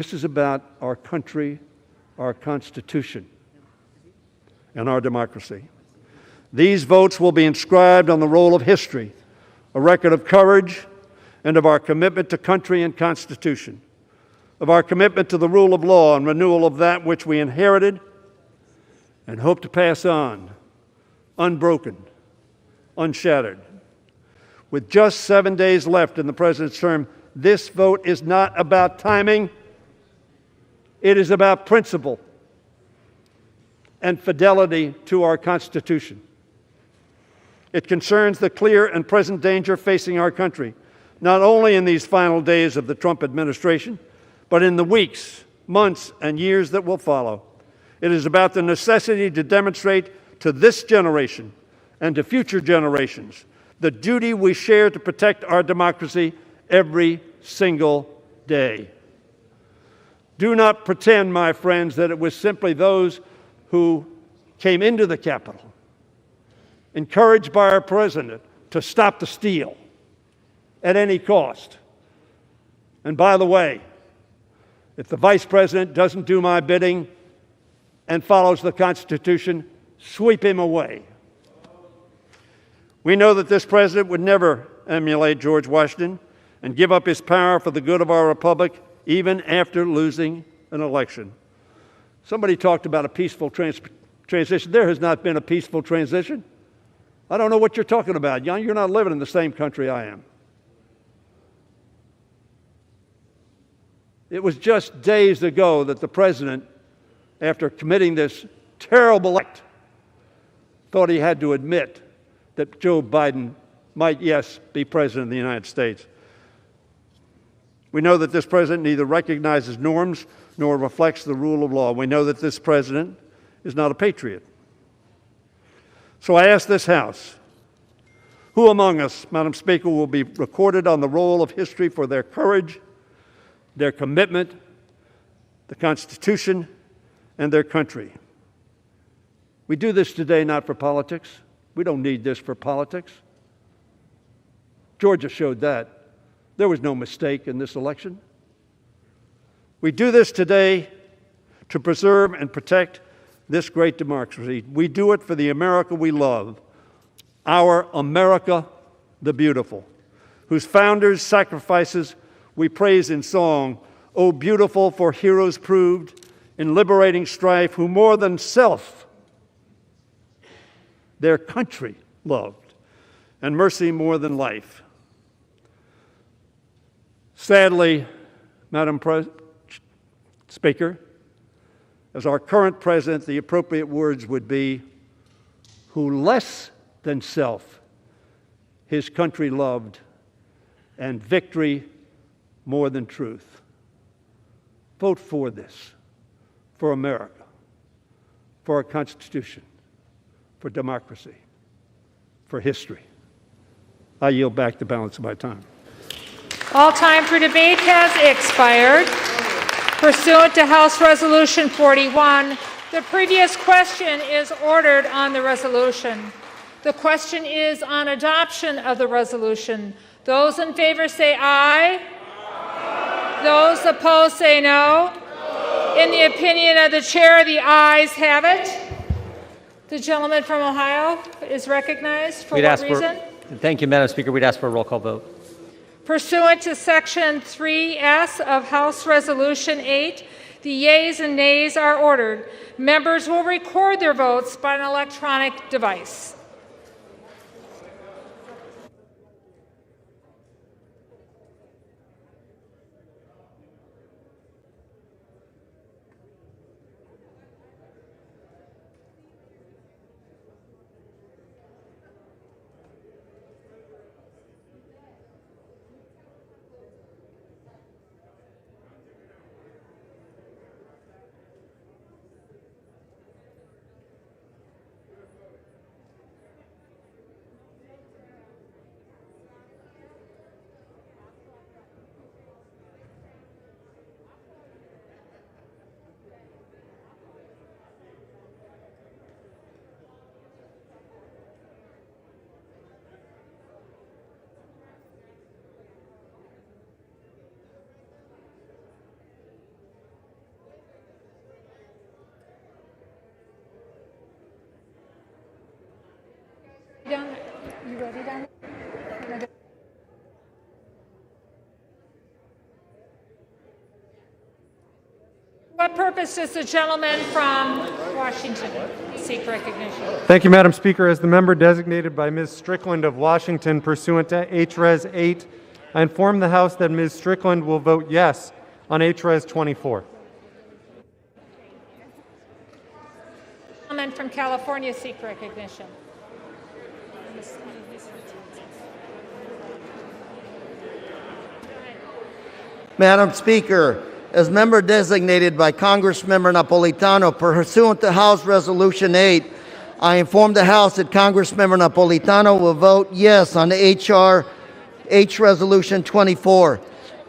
This is about our country, our Constitution, and our democracy. These votes will be inscribed on the roll of history, a record of courage and of our commitment to country and Constitution, of our commitment to the rule of law and renewal of that which we inherited and hope to pass on, unbroken, unshattered. With just 7 days left in the President's term, this vote is not about timing. It is about principle and fidelity to our Constitution. It concerns the clear and present danger facing our country, not only in these final days of the Trump administration, but in the weeks, months, and years that will follow. It is about the necessity to demonstrate to this generation and to future generations the duty we share to protect our democracy every single day. Do not pretend, my friends, that it was simply those who came into the Capitol, encouraged by our President to stop the steal at any cost. And by the way, if the Vice President doesn't do my bidding and follows the Constitution, sweep him away. We know that this President would never emulate George Washington and give up his power for the good of our republic, even after losing an election. Somebody talked about a peaceful transition. There has not been a peaceful transition. I don't know what you're talking about. You're not living in the same country I am. It was just days ago that the President, after committing this terrible act, thought he had to admit that Joe Biden might, yes, be President of the United States. We know that this President neither recognizes norms nor reflects the rule of law. We know that this President is not a patriot. So I ask this House, who among us, Madam Speaker, will be recorded on the roll of history for their courage, their commitment, the Constitution, and their country? We do this today not for politics. We don't need this for politics. Georgia showed that. There was no mistake in this election. We do this today to preserve and protect this great democracy. We do it for the America we love, our America the beautiful, whose founders' sacrifices we praise in song. Oh, beautiful for heroes proved in liberating strife, who more than self their country loved, and mercy more than life. Sadly, Madam Speaker, as our current President, the appropriate words would be, who less than self his country loved, and victory more than truth. Vote for this, for America, for our Constitution, for democracy, for history. I yield back the balance of my time. All time for debate has expired. Pursuant to House Resolution 41, the previous question is ordered on the resolution. The question is on adoption of the resolution. Those in favor say aye. Aye. Those opposed say no. No. In the opinion of the chair, the ayes have it. The gentleman from Ohio is recognized. For what reason? Thank you, Madam Speaker. We'd ask for a roll call vote. Pursuant to Section 3S of House Resolution 8, the yeas and nays are ordered. Members will record their votes by an electronic device. voted on? What purpose does the gentleman from Washington seek recognition? Thank you, Madam Speaker. As the member designated by Ms. Strickland of Washington pursuant to H-Res 8, I inform the House that Ms. Strickland will vote yes on H-Res 24. Gentleman from California seek recognition. Madam Speaker, as member designated by Congressmember Napolitano pursuant to House Resolution 8, I inform the House that Congressmember Napolitano will vote yes on H Resolution 24.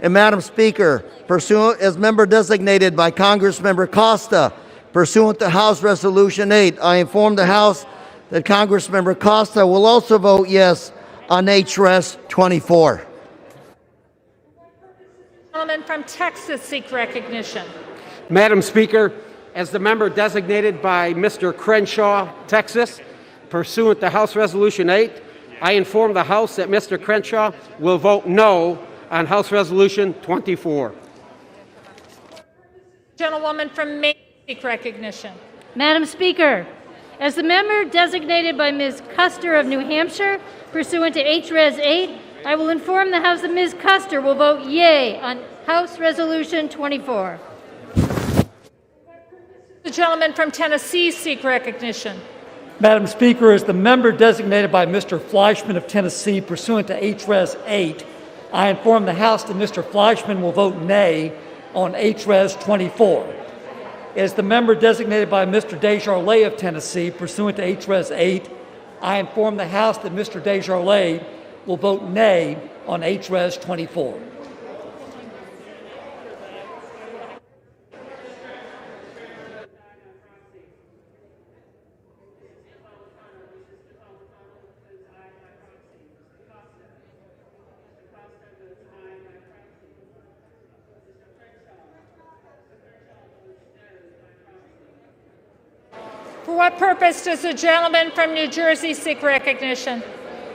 And Madam Speaker, as member designated by Congressmember Costa pursuant to House Resolution 8, I inform the House that Congressmember Costa will also vote yes on H-Res 24. Gentleman from Texas seek recognition. Madam Speaker, as the member designated by Mr. Crenshaw, Texas, pursuant to House Resolution 8, I inform the House that Mr. Crenshaw will vote no on House Resolution 24. Gentlewoman from Maine seek recognition. Madam Speaker, as the member designated by Ms. Custer of New Hampshire, pursuant to H-Res 8, I will inform the House that Ms. Custer will vote yea on House Resolution 24. The gentleman from Tennessee seek recognition. Madam Speaker, as the member designated by Mr. Fleischman of Tennessee pursuant to H-Res 8, I inform the House that Mr. Fleischman will vote nay on H-Res 24. As the member designated by Mr. Desjardins of Tennessee pursuant to H-Res 8, I inform the House that Mr. Desjardins will vote nay on H-Res 24. For what purpose does the gentleman from New Jersey seek recognition?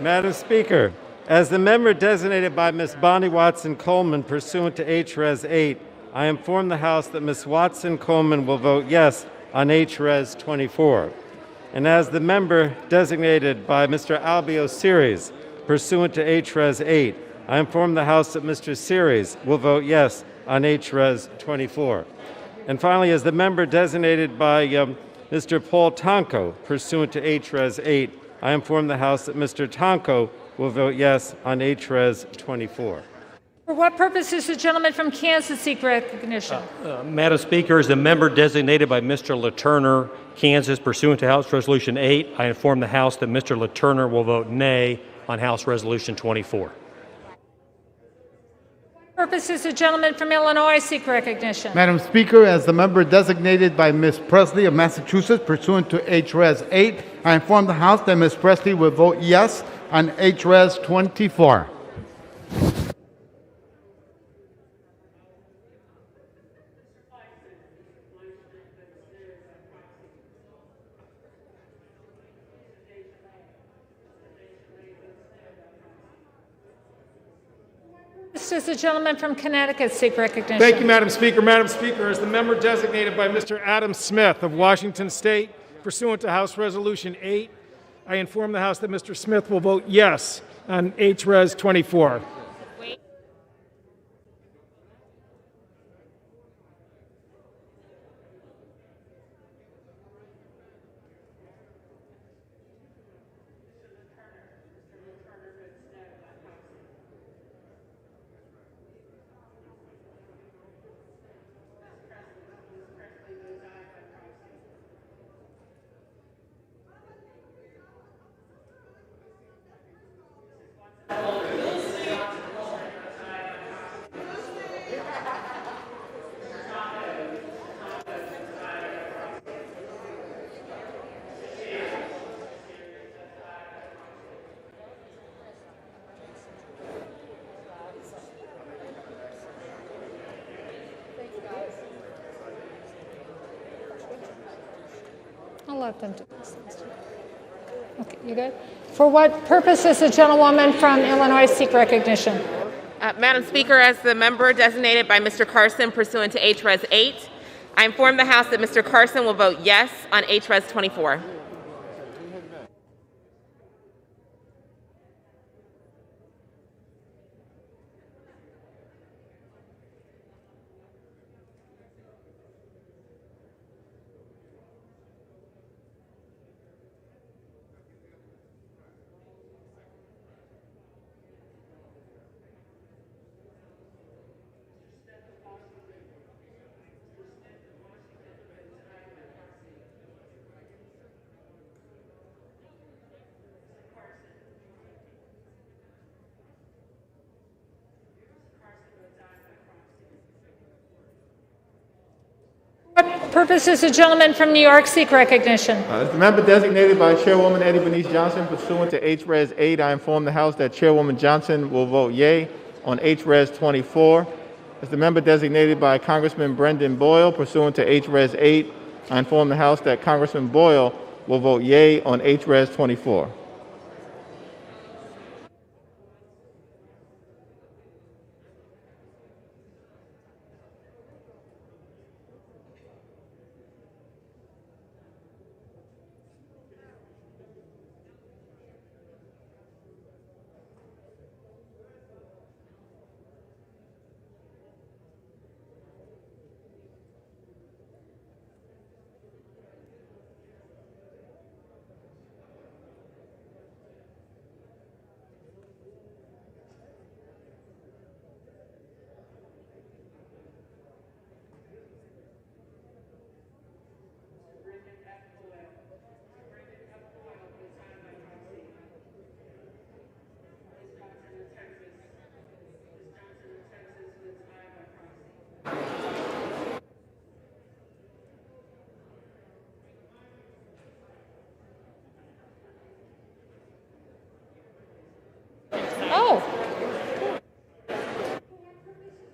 Madam Speaker, as the member designated by Ms. Bonnie Watson Coleman pursuant to H-Res 8, I inform the House that Ms. Watson Coleman will vote yes on H-Res 24. And as the member designated by Mr. Albio Series pursuant to H-Res 8, I inform the House that Mr. Series will vote yes on H-Res 24. And finally, as the member designated by Mr. Paul Tonko pursuant to H-Res 8, I inform the House that Mr. Tonko will vote yes on H-Res 24. For what purpose does the gentleman from Kansas seek recognition? Madam Speaker, as the member designated by Mr. LaTurner, Kansas, pursuant to House Resolution 8, I inform the House that Mr. LaTurner will vote nay on House Resolution 24. For what purpose does the gentleman from Illinois seek recognition? Madam Speaker, as the member designated by Ms. Presley of Massachusetts pursuant to H-Res 8, I inform the House that Ms. Presley will vote yes on H-Res 24. Does the gentleman from Connecticut seek recognition? Thank you, Madam Speaker. Madam Speaker, as the member designated by Mr. Adam Smith of Washington State, pursuant to House Resolution 8, I inform the House that Mr. Smith will vote yes on H-Res 24. I'll let them do this. Okay, you good? For what purpose does the gentlewoman from Illinois seek recognition? Madam Speaker, as the member designated by Mr. Carson pursuant to H-Res 8, I inform the House that Mr. Carson will vote yes on H-Res 24. What purpose does the gentleman from New York seek recognition? As the member designated by Chairwoman Eddie Bernice Johnson pursuant to H-Res 8, I inform the House that Chairwoman Johnson will vote yea on H-Res 24. As the member designated by Congressman Brendan Boyle pursuant to H-Res 8, I inform the House that Congressman Boyle will vote yea on H-Res 24.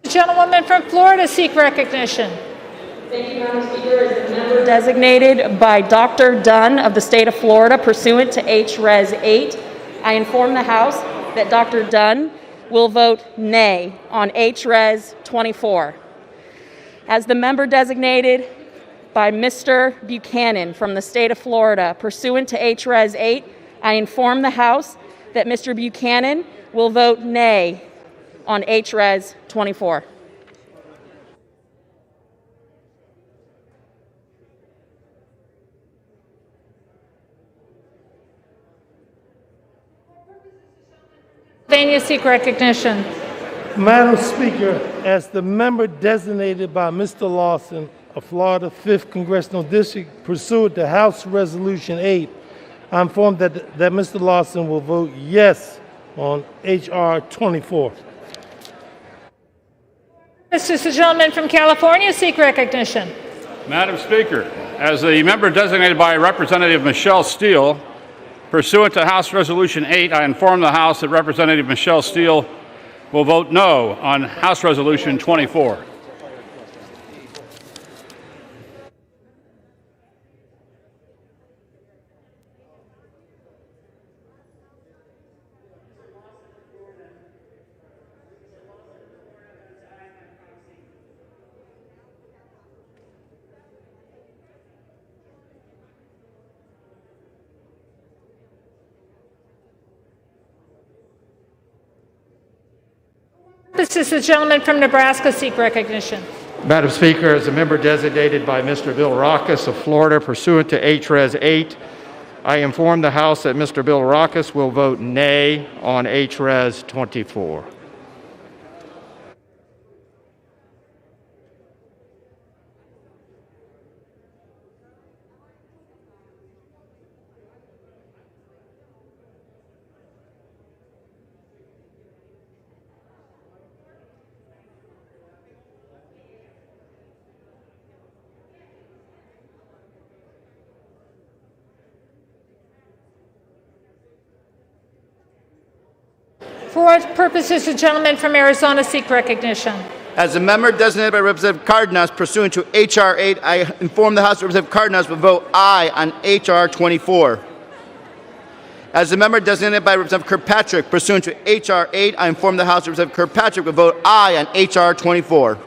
The gentlewoman from Florida seek recognition. Thank you, Madam Speaker. As the member designated by Dr. Dunn of the state of Florida pursuant to H-Res 8, I inform the House that Dr. Dunn will vote nay on H-Res 24. As the member designated by Mr. Buchanan from the state of Florida pursuant to H-Res 8, I inform the House that Mr. Buchanan will vote nay on H-Res 24. Pennsylvania seek recognition. Madam Speaker, as the member designated by Mr. Lawson of Florida 5th Congressional District pursuant to House Resolution 8, I'm informed that Mr. Lawson will vote yes on H.R. 24. This is the gentleman from California seek recognition. Madam Speaker, as the member designated by Representative Michelle Steele, pursuant to House Resolution 8, I inform the House that Representative Michelle Steele will vote no on House Resolution 24. This is the gentleman from Nebraska seek recognition. Madam Speaker, as a member designated by Mr. Bill Rackus of Florida pursuant to H-Res 8, I inform the House that Mr. Bill Rackus will vote nay on H-Res 24. For what purpose does the gentleman from Arizona seek recognition? As a member designated by Representative Cardenas pursuant to H.R. 8, I inform the House that Representative Cardenas will vote aye on H.R. 24. As the member designated by Representative Kirkpatrick pursuant to H.R. 8, I inform the House that Representative Kirkpatrick will vote aye on H.R. 24.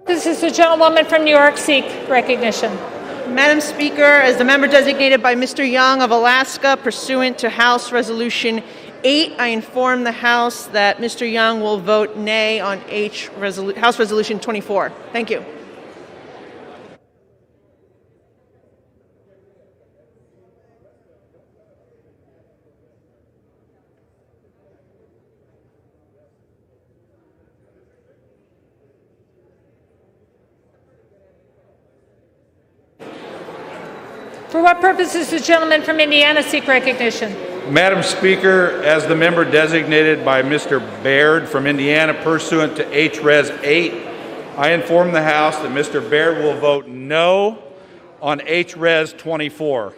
This is the gentlewoman from New York seek recognition. Madam Speaker, as the member designated by Mr. Young of Alaska pursuant to House Resolution 8, I inform the House that Mr. Young will vote nay on House Resolution 24. Thank you. For what purpose does the gentleman from Indiana seek recognition? Madam Speaker, as the member designated by Mr. Baird from Indiana pursuant to H.Res. 8, I inform the House that Mr. Baird will vote no on H.Res. 24.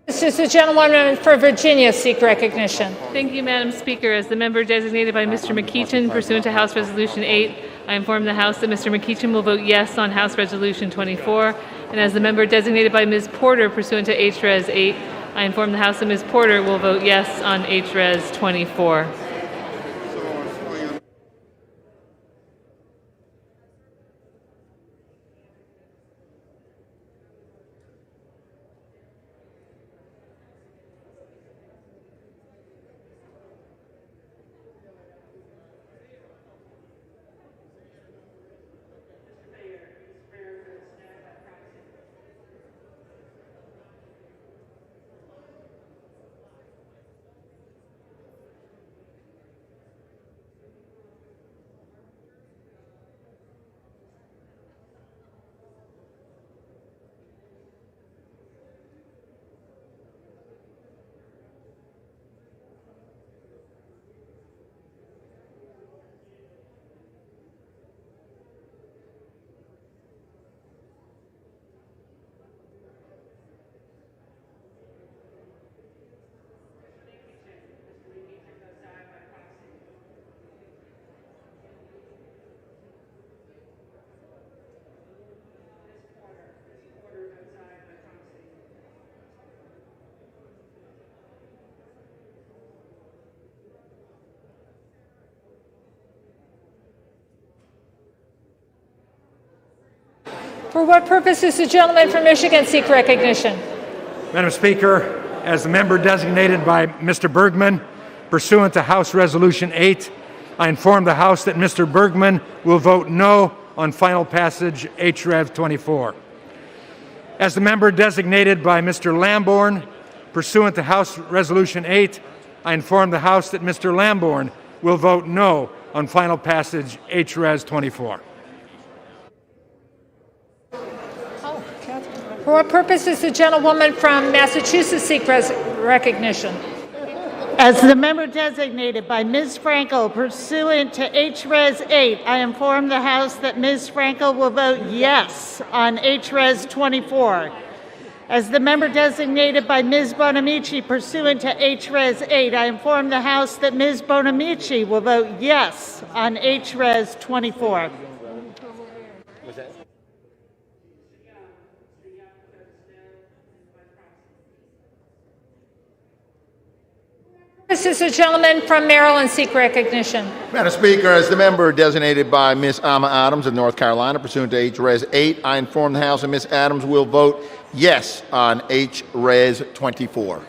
This is the gentlewoman for Virginia seek recognition. Thank you, Madam Speaker. As the member designated by Mr. McEachin pursuant to House Resolution 8, I inform the House that Mr. McEachin will vote yes on House Resolution 24. And as the member designated by Ms. Porter pursuant to H.Res. 8, I inform the House that Ms. Porter will vote yes on H.Res. 24. For what purpose does the gentleman from Michigan seek recognition? Madam Speaker, as the member designated by Mr. Bergman, pursuant to House Resolution 8, I inform the House that Mr. Bergman will vote no on final passage HREV 24. As the member designated by Mr. Lamborn, pursuant to House Resolution 8, I inform the House that Mr. Lamborn will vote no on final passage HRES 24. For what purpose does the gentlewoman from Massachusetts seek recognition? As the member designated by Ms. Franco pursuant to HRES 8, I inform the House that Ms. Franco will vote yes on HRES 24. As the member designated by Ms. Bonamici pursuant to HRES 8, I inform the House that Ms. Bonamici will vote yes on HRES 24. This is a gentleman from Maryland seek recognition. Madam Speaker, as the member designated by Ms. Alma Adams of North Carolina pursuant to HRES 8, I inform the House that Ms. Adams will vote yes on HRES 24.